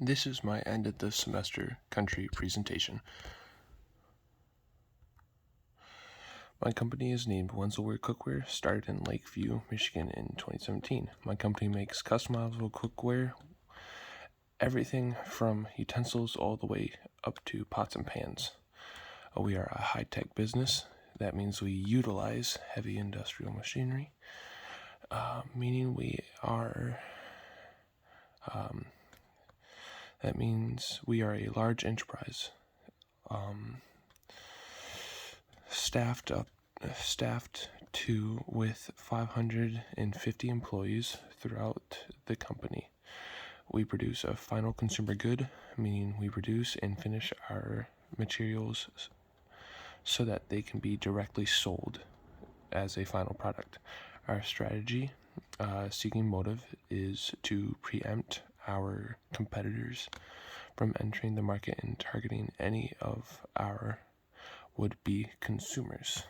This is my end of the semester country presentation. My company is named Wenzelware Cookware, started in Lakeview, Michigan in 2017. My company makes customizable cookware, everything from utensils all the way up to pots and pans. We are a high-tech business. That means we utilize heavy industrial machinery, meaning we are a large enterprise, staffed with 550 employees throughout the company. We produce a final consumer good, meaning we produce and finish our materials so that they can be directly sold as a final product. Our strategy, seeking motive, is to preempt our competitors from entering the market and targeting any of our would-be consumers.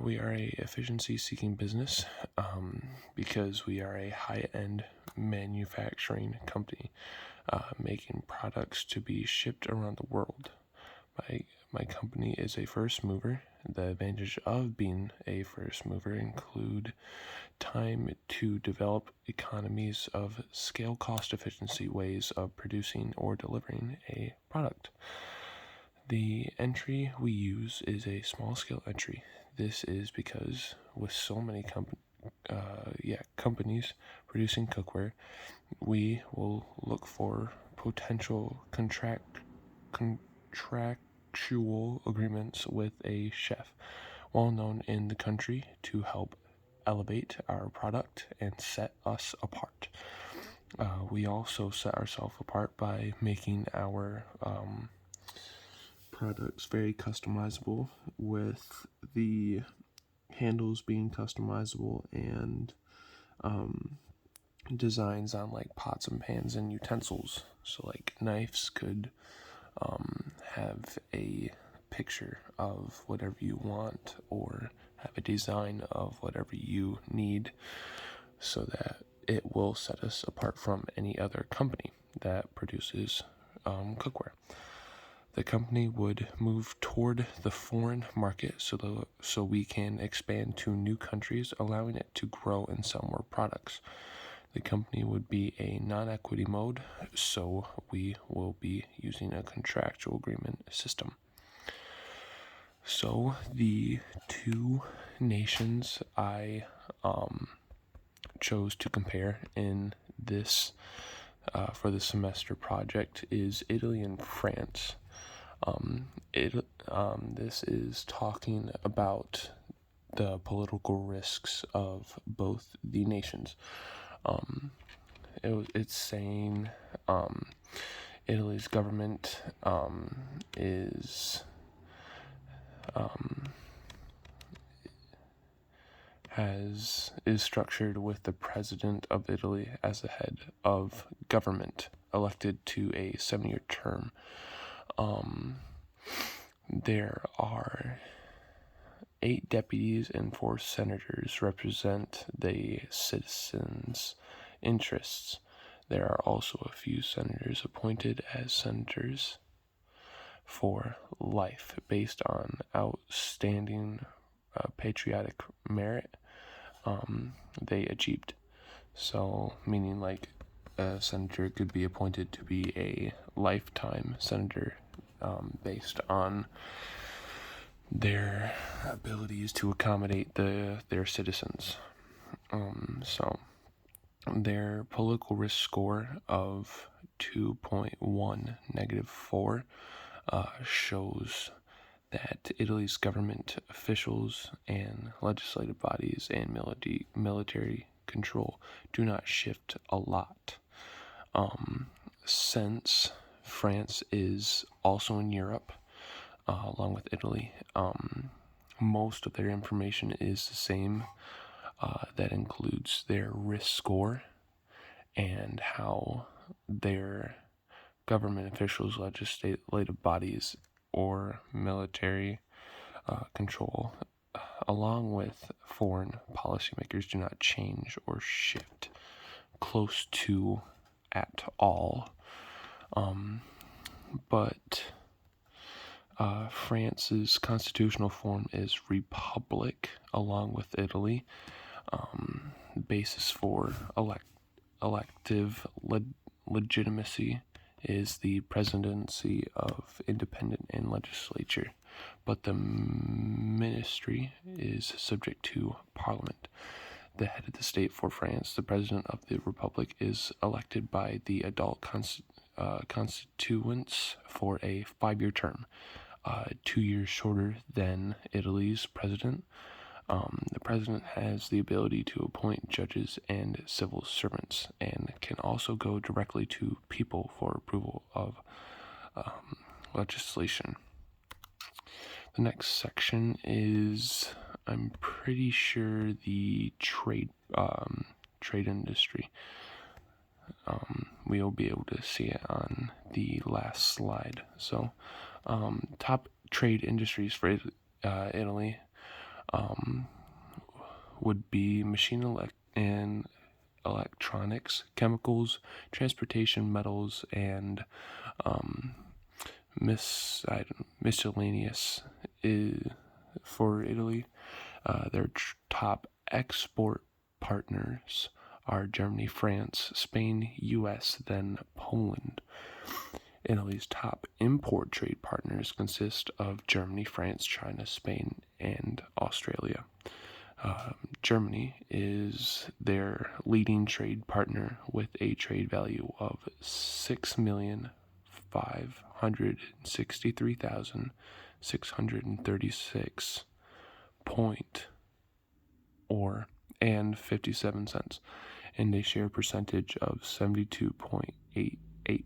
We are a efficiency-seeking business because we are a high-end manufacturing company making products to be shipped around the world. My company is a first mover. The advantage of being a first mover include time to develop economies of scale, cost efficiency ways of producing or delivering a product. The entry we use is a small scale entry. This is because with so many companies producing cookware, we will look for potential contractual agreements with a chef well known in the country to help elevate our product and set us apart. We also set ourselves apart by making our products very customizable, with the handles being customizable and designs on like pots and pans and utensils. So like knives could have a picture of whatever you want or have a design of whatever you need, so that it will set us apart from any other company that produces cookware. The company would move toward the foreign market so we can expand to new countries, allowing it to grow and sell more products. The company would be a non-equity mode, so we will be using a contractual agreement system. So the two nations I chose to compare in this for the semester project is Italy and France. This is talking about the political risks of both the nations. It's saying Italy's government is structured with the president of Italy as the head of government, elected to a 7-year term. There are 8 deputies and 4 senators represent the citizens' interests. There are also a few senators appointed as senators for life based on outstanding patriotic merit they achieved. So, meaning like a senator could be appointed to be a lifetime senator based on their abilities to accommodate their citizens. So their political risk score of 2.1 -4 shows that Italy's government officials and legislative bodies and military control do not shift a lot. Since France is also in Europe, along with Italy, most of their information is the same. That includes their risk score and how their government officials, legislative bodies, or military control, along with foreign policymakers, do not change or shift close to at all. But France's constitutional form is republic, along with Italy. Basis for elective legitimacy is the presidency of independent and legislature, but the ministry is subject to parliament. The head of the state for France, the president of the republic, is elected by the adult constituents for a 5-year term, 2 years shorter than Italy's president. The president has the ability to appoint judges and civil servants, and can also go directly to people for approval of legislation. The next section is, I'm pretty sure, the trade industry. We'll be able to see it on the last slide. So, top trade industries for Italy would be machine and electronics, chemicals, transportation, metals, and miscellaneous for Italy. Their top export partners are Germany, France, Spain, US, then Poland. Italy's top import trade partners consist of Germany, France, China, Spain, and Australia. Germany is their leading trade partner with a trade value of $6,563,636 and 57 cents, and a share percentage of 72.88.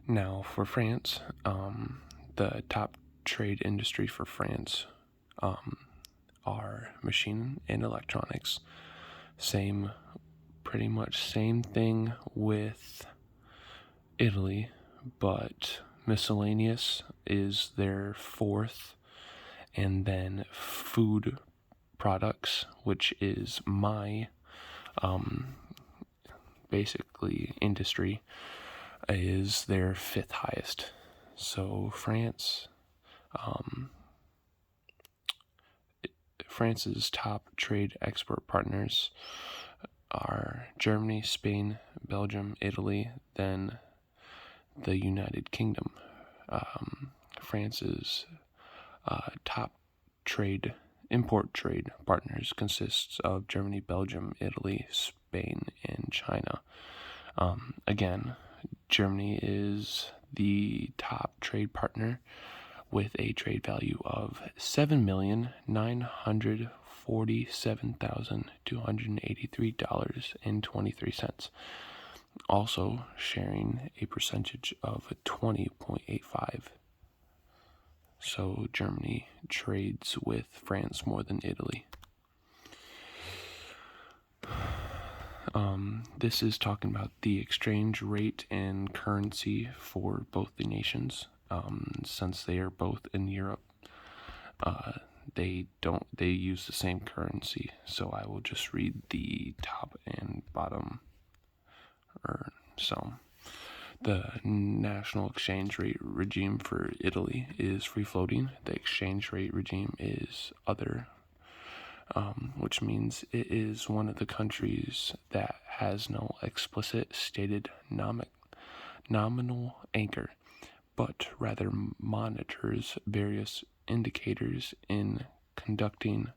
Now for France, the top trade industry for France are machine and electronics. Pretty much same thing with Italy, but miscellaneous is their fourth, and then food products, which is my basically industry, is their fifth highest. So France's top trade export partners are Germany, Spain, Belgium, Italy, then the United Kingdom. France's top import trade partners consists of Germany, Belgium, Italy, Spain, and China. Again, Germany is the top trade partner with a trade value of $7,947,283.23, also sharing a percentage of 20.85. So Germany trades with France more than Italy. This is talking about the exchange rate and currency for both the nations. Since they are both in Europe, they use the same currency. So I will just read the top and bottom. The national exchange rate regime for Italy is free floating. The exchange rate regime is other, which means it is one of the countries that has no explicit stated nominal anchor, but rather monitors various indicators in conducting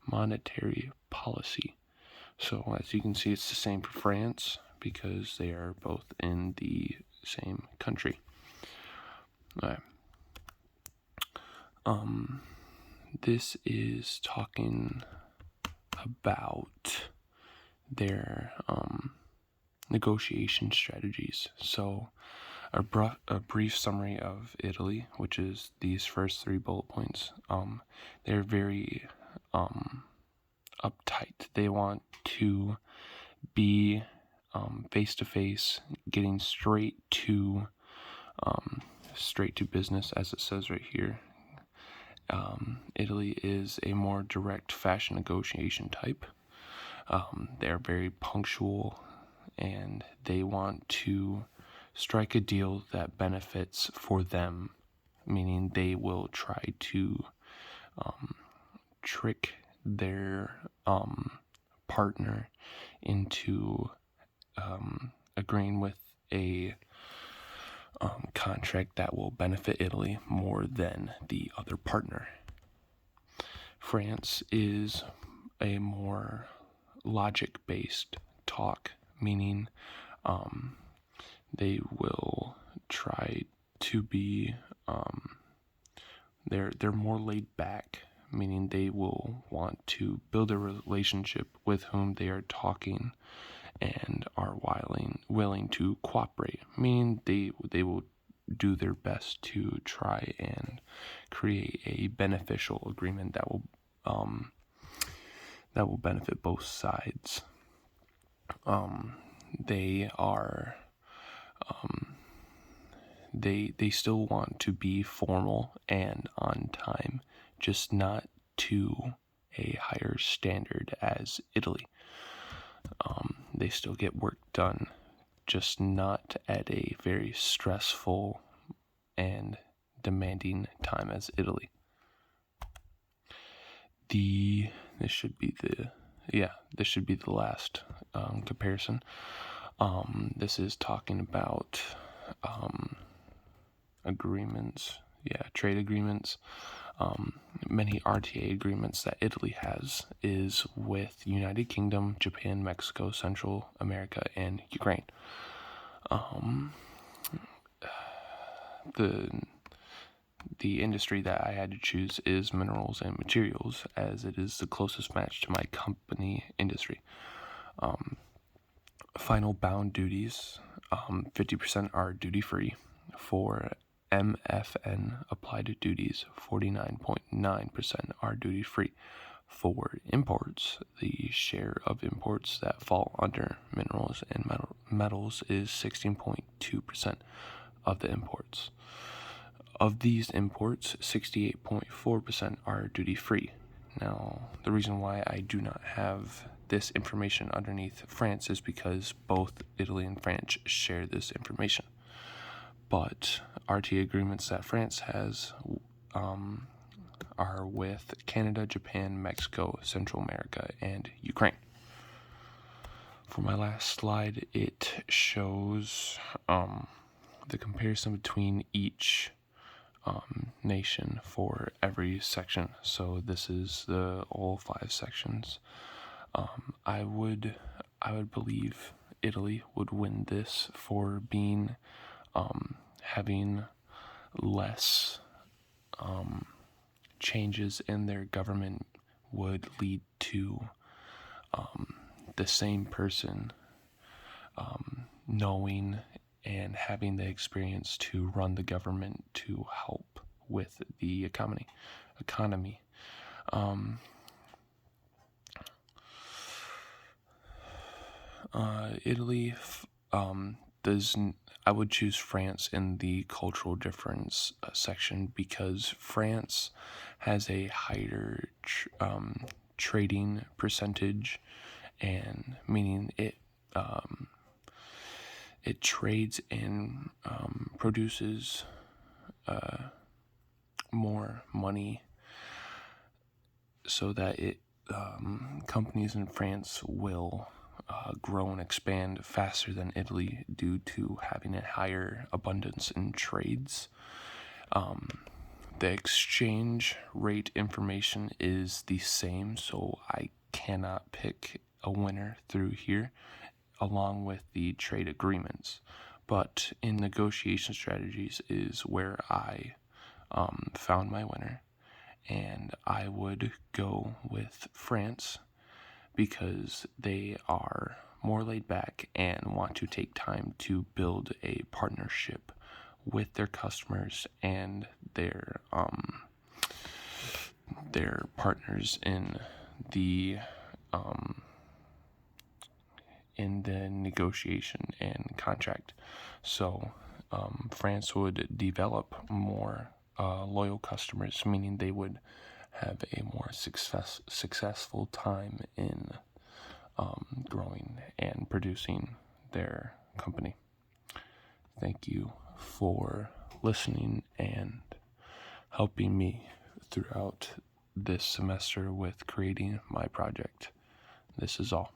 monetary policy. So as you can see, it's the same for France because they are both in the same country. All right. This is talking about their negotiation strategies. So a brief summary of Italy, which is these first 3 bullet points. They're very uptight. They want to be face-to-face, getting straight to business, as it says right here. Italy is a more direct fashion negotiation type. They're very punctual and they want to strike a deal that benefits for them, meaning they will try to trick their partner into agreeing with a contract that will benefit Italy more than the other partner. France is a more logic-based talk, meaning they will try to be they're more laid back, meaning they will want to build a relationship with whom they are talking and are willing to cooperate, meaning they will do their best to try and create a beneficial agreement that will benefit both sides. They are they still want to be formal and on time, just not to a higher standard as Italy. They still get work done, just not at a very stressful and demanding time as Italy. This should be the last comparison. This is talking about agreements, trade agreements. Many RTA agreements that Italy has is with United Kingdom, Japan, Mexico, Central America, and Ukraine. The industry that I had to choose is minerals and materials, as it is the closest match to my company industry. Final bound duties, 50% are duty-free. For MFN applied duties, 49.9% are duty-free. For imports, the share of imports that fall under minerals and metals is 16.2% of the imports. Of these imports, 68.4% are duty-free. Now, the reason why I do not have this information underneath France is because both Italy and France share this information. But RTA agreements that France has are with Canada, Japan, Mexico, Central America, and Ukraine. For my last slide, it shows the comparison between each nation for every section. So this is all 5 sections. I would believe Italy would win this for being having less changes in their government would lead to the same person knowing and having the experience to run the government to help with the economy. Italy I would choose France in the cultural difference section because France has a higher trading percentage, and meaning it trades and produces more money, so that companies in France will grow and expand faster than Italy due to having a higher abundance in trades. The exchange rate information is the same, so I cannot pick a winner through here, along with the trade agreements. But in negotiation strategies is where I found my winner, and I would go with France because they are more laid back and want to take time to build a partnership with their customers and their partners in the negotiation and contract. So France would develop more loyal customers, meaning they would have a more successful time in growing and producing their company. Thank you for listening and helping me throughout this semester with creating my project. This is all.